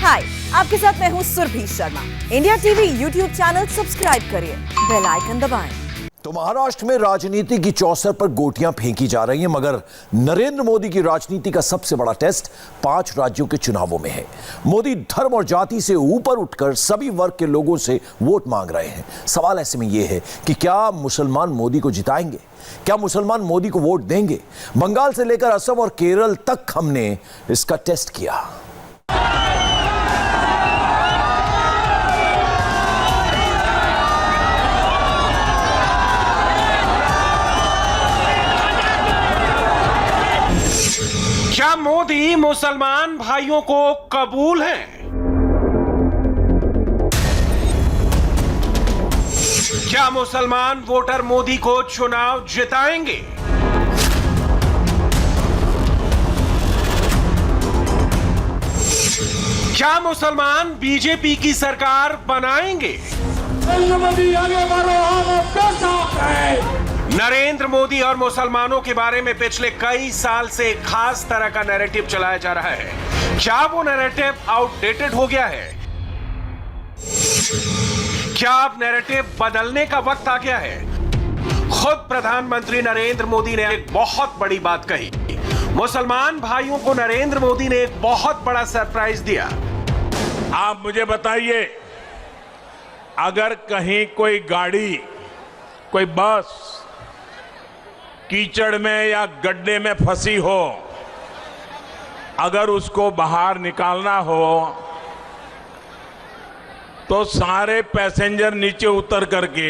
हाय, आपके साथ मैं हूँ Surabhi Sharma. India TV YouTube channel subscribe करिए, बेल आइकन दबाएं। तो महाराष्ट्र में राजनीति की चौसर पर गोटियां फेंकी जा रही हैं, मगर नरेंद्र मोदी की राजनीति का सबसे बड़ा टेस्ट 5 राज्यों के चुनावों में है। मोदी धर्म और जाति से ऊपर उठकर सभी वर्ग के लोगों से वोट मांग रहे हैं। सवाल ऐसे में यह है कि क्या मुसलमान मोदी को जिताएंगे? क्या मुसलमान मोदी को वोट देंगे? बंगाल से लेकर असम और केरल तक हमने इसका टेस्ट किया। क्या मोदी मुसलमान भाइयों को कबूल हैं? क्या मुसलमान वोटर मोदी को चुनाव जिताएंगे? क्या मुसलमान बीजेपी की सरकार बनाएंगे? नरेंद्र मोदी और मुसलमानों के बारे में पिछले कई साल से खास तरह का नैरेटिव चलाया जा रहा है। क्या वो नैरेटिव आउटडेटेड हो गया है? क्या अब नैरेटिव बदलने का वक्त आ गया है? खुद प्रधानमंत्री नरेंद्र मोदी ने एक बहुत बड़ी बात कही। मुसलमान भाइयों को नरेंद्र मोदी ने एक बहुत बड़ा सरप्राइज दिया। आप मुझे बताइए, अगर कहीं कोई गाड़ी, कोई बस कीचड़ में या गड्ढे में फंसी हो, अगर उसको बाहर निकालना हो तो सारे पैसेंजर नीचे उतर करके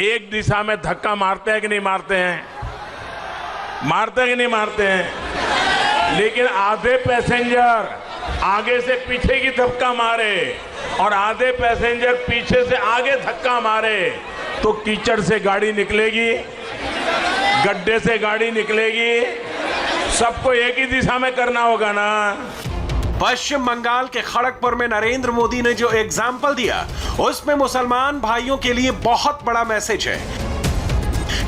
एक दिशा में धक्का मारते हैं कि नहीं मारते हैं? मारते हैं कि नहीं मारते हैं? लेकिन आधे पैसेंजर आगे से पीछे की धक्का मारे और आधे पैसेंजर पीछे से आगे धक्का मारे तो कीचड़ से गाड़ी निकलेगी, गड्ढे से गाड़ी निकलेगी। सबको एक ही दिशा में करना होगा ना। पश्चिम बंगाल के खड़गपुर में नरेंद्र मोदी ने जो एग्जाम्पल दिया, उसमें मुसलमान भाइयों के लिए बहुत बड़ा मैसेज है।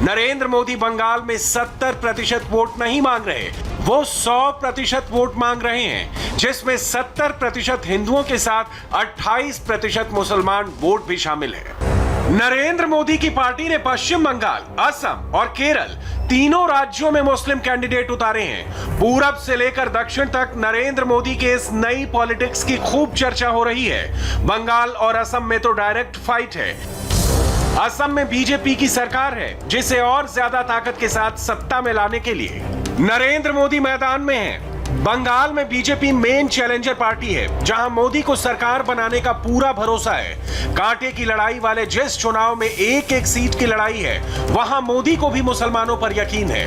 नरेंद्र मोदी बंगाल में 70% वोट नहीं मांग रहे, वो 100% वोट मांग रहे हैं, जिसमें 70% हिंदुओं के साथ 28% मुसलमान वोट भी शामिल है। नरेंद्र मोदी की पार्टी ने पश्चिम बंगाल, असम और केरल तीनों राज्यों में मुस्लिम कैंडिडेट उतारे हैं। पूरब से लेकर दक्षिण तक नरेंद्र मोदी के इस नई पॉलिटिक्स की खूब चर्चा हो रही है। बंगाल और असम में तो डायरेक्ट फाइट है। असम में बीजेपी की सरकार है, जिसे और ज्यादा ताकत के साथ सत्ता में लाने के लिए नरेंद्र मोदी मैदान में है। बंगाल में बीजेपी मेन चैलेंजर पार्टी है, जहां मोदी को सरकार बनाने का पूरा भरोसा है। कांटे की लड़ाई वाले जिस चुनाव में एक एक सीट की लड़ाई है, वहां मोदी को भी मुसलमानों पर यकीन है।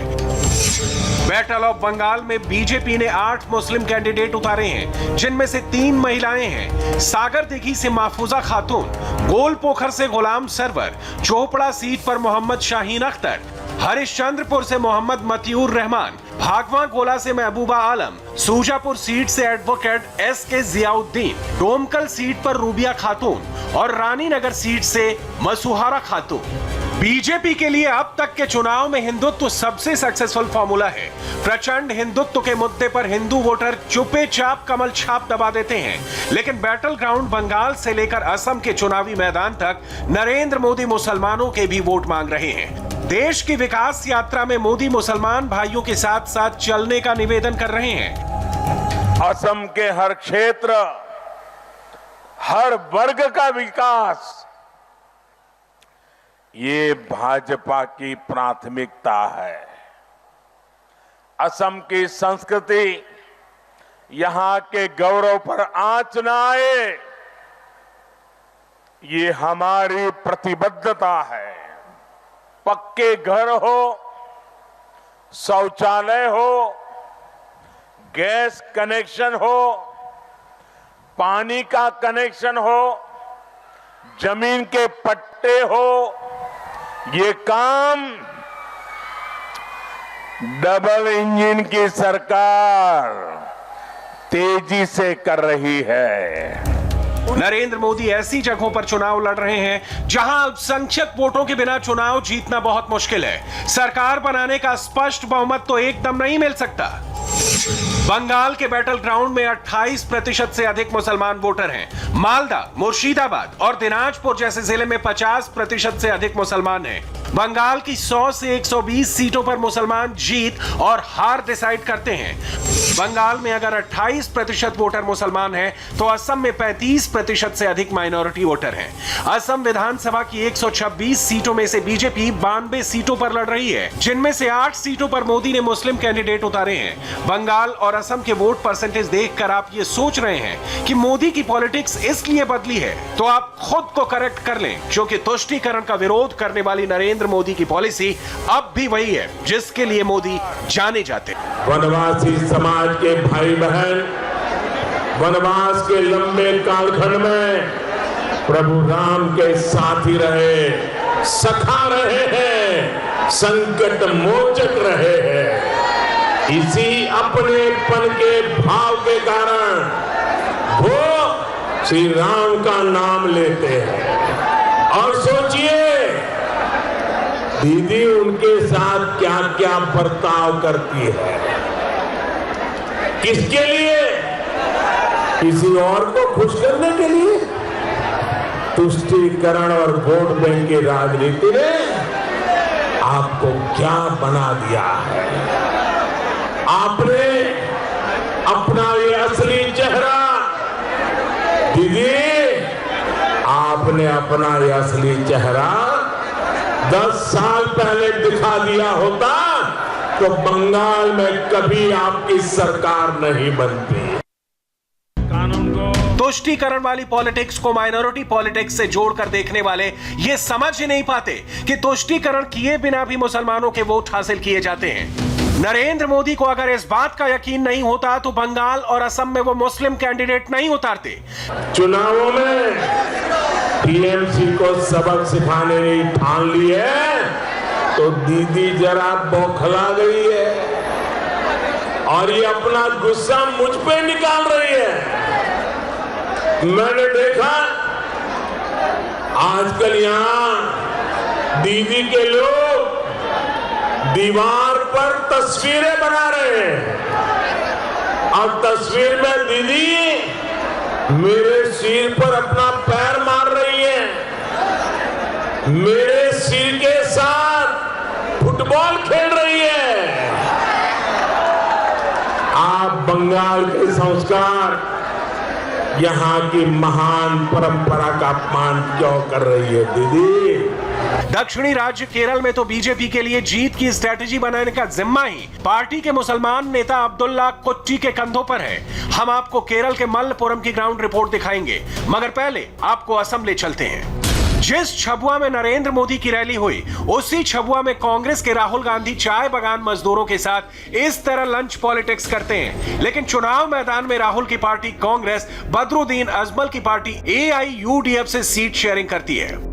बैटल ऑफ बंगाल में बीजेपी ने 8 मुस्लिम कैंडिडेट उतारे हैं, जिनमें से 3 महिलाएं हैं। सागर दिघी से महफूजा खातून, गोलपोखर से गुलाम सरवर, चोपड़ा सीट पर मोहम्मद शाहीन अख्तर, हरिश्चंद्रपुर से मोहम्मद मतियूर रहमान, भागवा गोला से महबूबा आलम, सूजापुर सीट से advocate SK. Ziauddin, Domkal seat पर रूबिया खातून और रानीनगर सीट से मसुहारा खातून। बीजेपी के लिए अब तक के चुनाव में हिंदुत्व सबसे सक्सेसफुल फॉर्मूला है। प्रचंड हिंदुत्व के मुद्दे पर हिंदू वोटर चुपे चाप कमल छाप दबा देते हैं, लेकिन बैटल ग्राउंड बंगाल से लेकर असम के चुनावी मैदान तक नरेंद्र मोदी मुसलमानों के भी वोट मांग रहे हैं। देश की विकास यात्रा में मोदी मुसलमान भाइयों के साथ साथ चलने का निवेदन कर रहे हैं। असम के हर क्षेत्र, हर वर्ग का विकास, ये भाजपा की प्राथमिकता है। असम की संस्कृति, यहां के गौरव पर आंच न आए, ये हमारी प्रतिबद्धता है। पक्के घर हो, शौचालय हो, गैस कनेक्शन हो, पानी का कनेक्शन हो, जमीन के पट्टे हो, ये काम डबल इंजन की सरकार तेजी से कर रही है। नरेंद्र मोदी ऐसी जगहों पर चुनाव लड़ रहे हैं जहां अल्पसंख्यक वोटों के बिना चुनाव जीतना बहुत मुश्किल है। सरकार बनाने का स्पष्ट बहुमत तो एकदम नहीं मिल सकता। बंगाल के बैटल ग्राउंड में 28% से अधिक मुसलमान वोटर हैं। मालदा, मुर्शिदाबाद और दिनाजपुर जैसे जिले में 50% से अधिक मुसलमान हैं। बंगाल की 100 से 120 सीटों पर मुसलमान जीत और हार डिसाइड करते हैं। बंगाल में अगर 28% वोटर मुसलमान हैं, तो असम में 35% से अधिक माइनॉरिटी वोटर हैं। असम विधानसभा की 126 सीटों में से बीजेपी 92 सीटों पर लड़ रही है, जिनमें से 8 सीटों पर मोदी ने मुस्लिम कैंडिडेट उतारे हैं। बंगाल और असम के वोट परसेंटेज देखकर आप ये सोच रहे हैं कि मोदी की पॉलिटिक्स इसलिए बदली है, तो आप खुद को करेक्ट कर लें, क्योंकि तुष्टीकरण का विरोध करने वाली नरेंद्र मोदी की पॉलिसी अब भी वही है जिसके लिए मोदी जाने जाते हैं। वनवासी समाज के भाई बहन वनवास के लंबे कालखंड में प्रभु राम के साथी रहे, सखा रहे हैं, संकट मोचक रहे हैं। इसी अपनेपन के भाव के कारण वो श्री राम का नाम लेते हैं। और सोचिए दीदी उनके साथ क्या क्या बर्ताव करती है, किसके लिए? किसी और को खुश करने के लिए? तुष्टीकरण और वोट बैंक की राजनीति ने आपको क्या बना दिया है? आपने अपना ये असली चेहरा, दीदी आपने अपना ये असली चेहरा 10 साल पहले दिखा दिया होता तो बंगाल में कभी आपकी सरकार नहीं बनती। तुष्टीकरण वाली पॉलिटिक्स को माइनॉरिटी पॉलिटिक्स से जोड़कर देखने वाले ये समझ ही नहीं पाते कि तुष्टीकरण किए बिना भी मुसलमानों के वोट हासिल किए जाते हैं। नरेंद्र मोदी को अगर इस बात का यकीन नहीं होता तो बंगाल और असम में वो मुस्लिम कैंडिडेट नहीं उतारते। चुनावों में टीएमसी को सबक सिखाने की ठान ली है तो दीदी जरा बौखला गई है और ये अपना गुस्सा मुझ पे निकाल रही है। मैंने देखा आजकल यहां दीदी के लोग दीवार पर तस्वीरें बना रहे हैं और तस्वीर में दीदी मेरे सिर पर अपना पैर मार रही है, मेरे सिर के साथ फुटबॉल खेल रही है। आप बंगाल के संस्कार, यहाँ की महान परंपरा का अपमान क्यों कर रही है दीदी? दक्षिणी राज्य केरल में तो बीजेपी के लिए जीत की स्ट्रेटेजी बनाने का जिम्मा ही पार्टी के मुसलमान नेता अब्दुल्ला कुच्ची के कंधों पर है। हम आपको केरल के मल्लपुरम की ग्राउंड रिपोर्ट दिखाएंगे, मगर पहले आपको असम ले चलते हैं। जिस छबुआ में नरेंद्र मोदी की रैली हुई, उसी छबुआ में कांग्रेस के राहुल गांधी चाय बागान मजदूरों के साथ इस तरह लंच पॉलिटिक्स करते हैं। लेकिन चुनाव मैदान में राहुल की पार्टी कांग्रेस बदरुद्दीन अजमल की पार्टी AIUDF से सीट शेयरिंग करती है।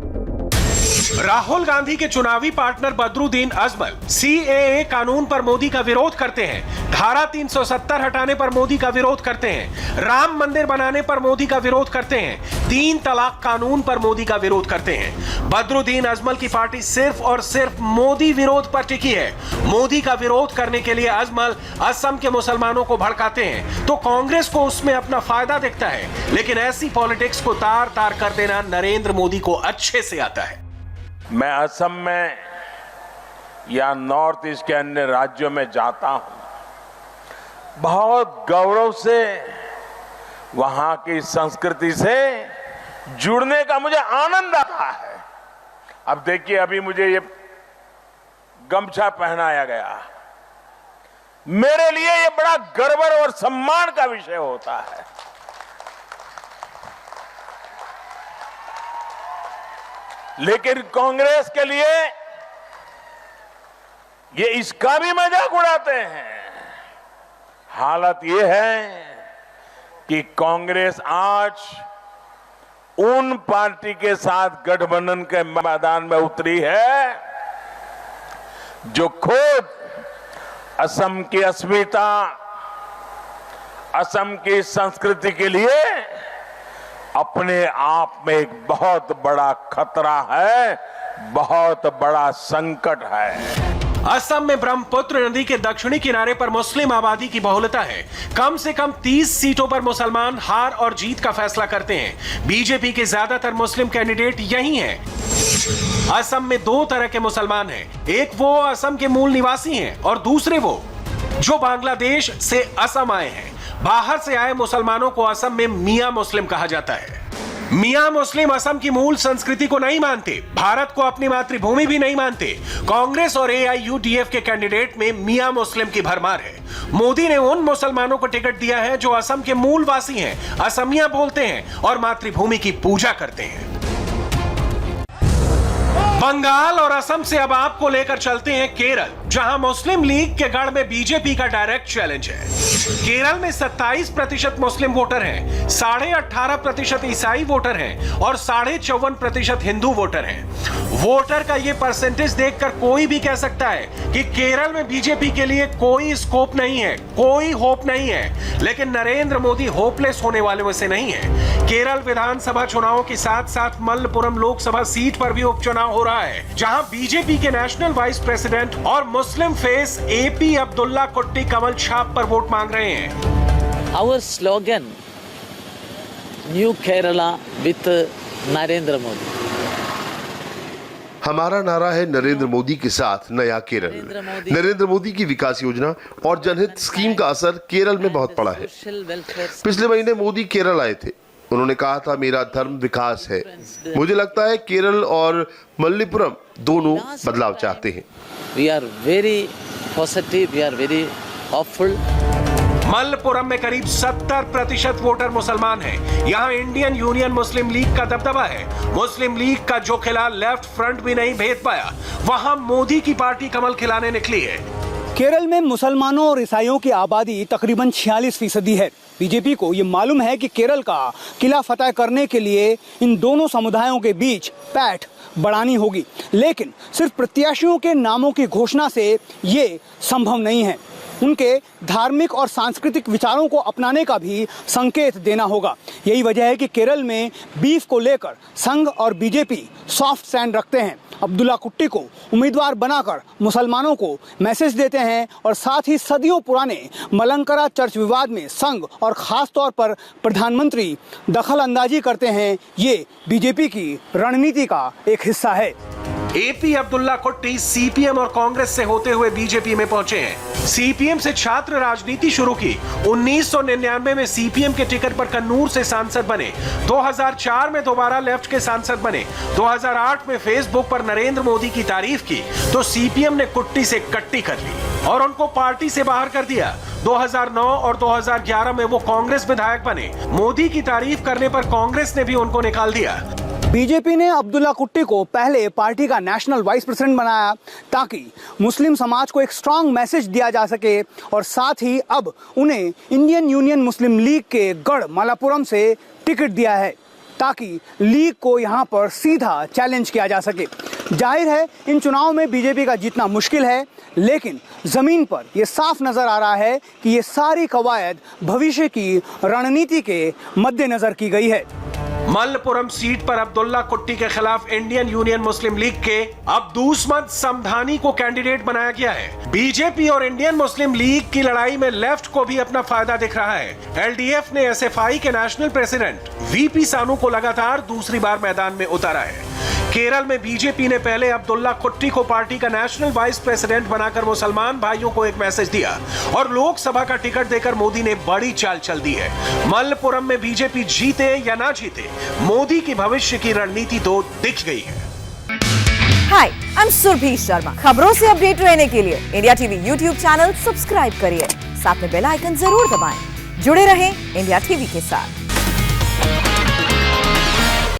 राहुल गांधी के चुनावी पार्टनर बदरुद्दीन अजमल CAA कानून पर मोदी का विरोध करते हैं, धारा 370 हटाने पर मोदी का विरोध करते हैं, राम मंदिर बनाने पर मोदी का विरोध करते हैं, 3 तलाक कानून पर मोदी का विरोध करते हैं। बदरुद्दीन अजमल की पार्टी सिर्फ और सिर्फ मोदी विरोध पर टिकी है। मोदी का विरोध करने के लिए अजमल असम के मुसलमानों को भड़काते हैं तो कांग्रेस को उसमें अपना फायदा दिखता है। लेकिन ऐसी पॉलिटिक्स को तार तार कर देना नरेंद्र मोदी को अच्छे से आता है। मैं असम में या नॉर्थ ईस्ट के अन्य राज्यों में जाता हूं, बहुत गौरव से वहां की संस्कृति से जुड़ने का मुझे आनंद आता है। अब देखिए, अभी मुझे ये गमछा पहनाया गया, मेरे लिए ये बड़ा गर्व और सम्मान का विषय होता है। लेकिन कांग्रेस के लिए ये इसका भी मजाक उड़ाते हैं। हालत ये है कि कांग्रेस आज उन पार्टी के साथ गठबंधन के मैदान में उतरी है जो खुद असम की अस्मिता, असम की संस्कृति के लिए अपने आप में एक बहुत बड़ा खतरा है, बहुत बड़ा संकट है। असम में ब्रह्मपुत्र नदी के दक्षिणी किनारे पर मुस्लिम आबादी की बहुलता है। कम से कम 30 सीटों पर मुसलमान हार और जीत का फैसला करते हैं। बीजेपी के ज्यादातर मुस्लिम कैंडिडेट यही हैं। असम में दो तरह के मुसलमान हैं, एक वो असम के मूल निवासी हैं और दूसरे वो जो बांग्लादेश से असम आए हैं। बाहर से आए मुसलमानों को असम में मियां मुस्लिम कहा जाता है। मियां मुस्लिम असम की मूल संस्कृति को नहीं मानते, भारत को अपनी मातृभूमि भी नहीं मानते। कांग्रेस और AIUDF के कैंडिडेट में मियां मुस्लिम की भरमार है। मोदी ने उन मुसलमानों को टिकट दिया है जो असम के मूल वासी हैं, असमिया बोलते हैं और मातृभूमि की पूजा करते हैं। बंगाल और असम से अब आपको लेकर चलते हैं केरल, जहां मुस्लिम लीग के गढ़ में बीजेपी का डायरेक्ट चैलेंज है। केरल में 27% मुस्लिम वोटर हैं, 18.5% ईसाई वोटर हैं और 54.5% हिंदू वोटर हैं। वोटर का ये परसेंटेज देखकर कोई भी कह सकता है कि केरल में बीजेपी के लिए कोई स्कोप नहीं है, कोई होप नहीं है। लेकिन नरेंद्र मोदी होपलेस होने वाले में से नहीं है। केरल विधानसभा चुनाव के साथ साथ मलप्पुरम लोकसभा सीट पर भी उपचुनाव हो रहा है, जहां बीजेपी के नेशनल वाइस प्रेसिडेंट और मुस्लिम फेस AP अब्दुल्ला कुट्टी कमल छाप पर वोट मांग रहे हैं। Our slogan, New Kerala with Narendra Modi. हमारा नारा है नरेंद्र मोदी के साथ नया केरल। नरेंद्र मोदी की विकास योजना और जनहित स्कीम का असर केरल में बहुत पड़ा है। पिछले महीने मोदी केरल आए थे, उन्होंने कहा था मेरा धर्म विकास है। मुझे लगता है केरल और मलप्पुरम दोनों बदलाव चाहते हैं। We are very positive, we are very hopeful. Malappuram में करीब 70% वोटर मुसलमान हैं। यहाँ इंडियन यूनियन मुस्लिम लीग का दबदबा है। मुस्लिम लीग का जो खिला लेफ्ट फ्रंट भी नहीं भेद पाया, वहाँ मोदी की पार्टी कमल खिलाने निकली है। केरल में मुसलमानों और ईसाइयों की आबादी तकरीबन 46% है। बीजेपी को ये मालूम है कि केरल का किला फतह करने के लिए इन दोनों समुदायों के बीच पैठ बढ़ानी होगी, लेकिन सिर्फ प्रत्याशियों के नामों की घोषणा से ये संभव नहीं है। उनके धार्मिक और सांस्कृतिक विचारों को अपनाने का भी संकेत देना होगा। यही वजह है कि केरल में बीफ को लेकर संघ और बीजेपी सॉफ्ट स्टैंड रखते हैं। अब्दुल्ला कुट्टी को उम्मीदवार बनाकर मुसलमानों को मैसेज देते हैं और साथ ही सदियों पुराने मलंकरा चर्च विवाद में संघ और खास तौर पर प्रधानमंत्री दखल अंदाजी करते हैं। ये बीजेपी की रणनीति का एक हिस्सा है। AP अब्दुल्ला कुट्टी CPM और कांग्रेस से होते हुए बीजेपी में पहुंचे हैं। CPM से छात्र राजनीति शुरू की। 1999 में CPM के टिकट पर कन्नूर से सांसद बने। 2004 में दोबारा लेफ्ट के सांसद बने। 2008 में फेसबुक पर नरेंद्र मोदी की तारीफ की तो CPM ने कुट्टी से कट्टी कर ली और उनको पार्टी से बाहर कर दिया। 2009 और 2011 में वो कांग्रेस विधायक बने। मोदी की तारीफ करने पर कांग्रेस ने भी उनको निकाल दिया। बीजेपी ने अब्दुल्ला कुट्टी को पहले पार्टी का नेशनल वाइस प्रेसिडेंट बनाया ताकि मुस्लिम समाज को एक स्ट्रांग मैसेज दिया जा सके और साथ ही अब उन्हें इंडियन यूनियन मुस्लिम लीग के गढ़ मलप्पुरम से टिकट दिया है ताकि लीग को यहाँ पर सीधा चैलेंज किया जा सके। जाहिर है इन चुनाव में बीजेपी का जीतना मुश्किल है, लेकिन जमीन पर यह साफ नजर आ रहा है कि ये सारी कवायद भविष्य की रणनीति के मद्देनजर की गई है। मलप्पुरम सीट पर अब्दुल्ला कुट्टी के खिलाफ इंडियन यूनियन मुस्लिम लीग के अब्दुस्मद समधानी को कैंडिडेट बनाया गया है। बीजेपी और इंडियन मुस्लिम लीग की लड़ाई में लेफ्ट को भी अपना फायदा दिख रहा है। LDF ने SFI के नेशनल प्रेसिडेंट VP सानू को लगातार दूसरी बार मैदान में उतारा है। केरल में बीजेपी ने पहले अब्दुल्ला कुट्टी को पार्टी का नेशनल वाइस प्रेसिडेंट बनाकर मुसलमान भाइयों को एक मैसेज दिया और लोकसभा का टिकट देकर मोदी ने बड़ी चाल चल दी है। मलप्पुरम में बीजेपी जीते या ना जीते, मोदी की भविष्य की रणनीति तो दिख गई है। हाय, आई एम सुरभि शर्मा। खबरों से अपडेट रहने के लिए India TV YouTube channel subscribe करिए, साथ में बेल आइकन जरूर दबाएं। जुड़े रहें इंडिया टीवी के साथ।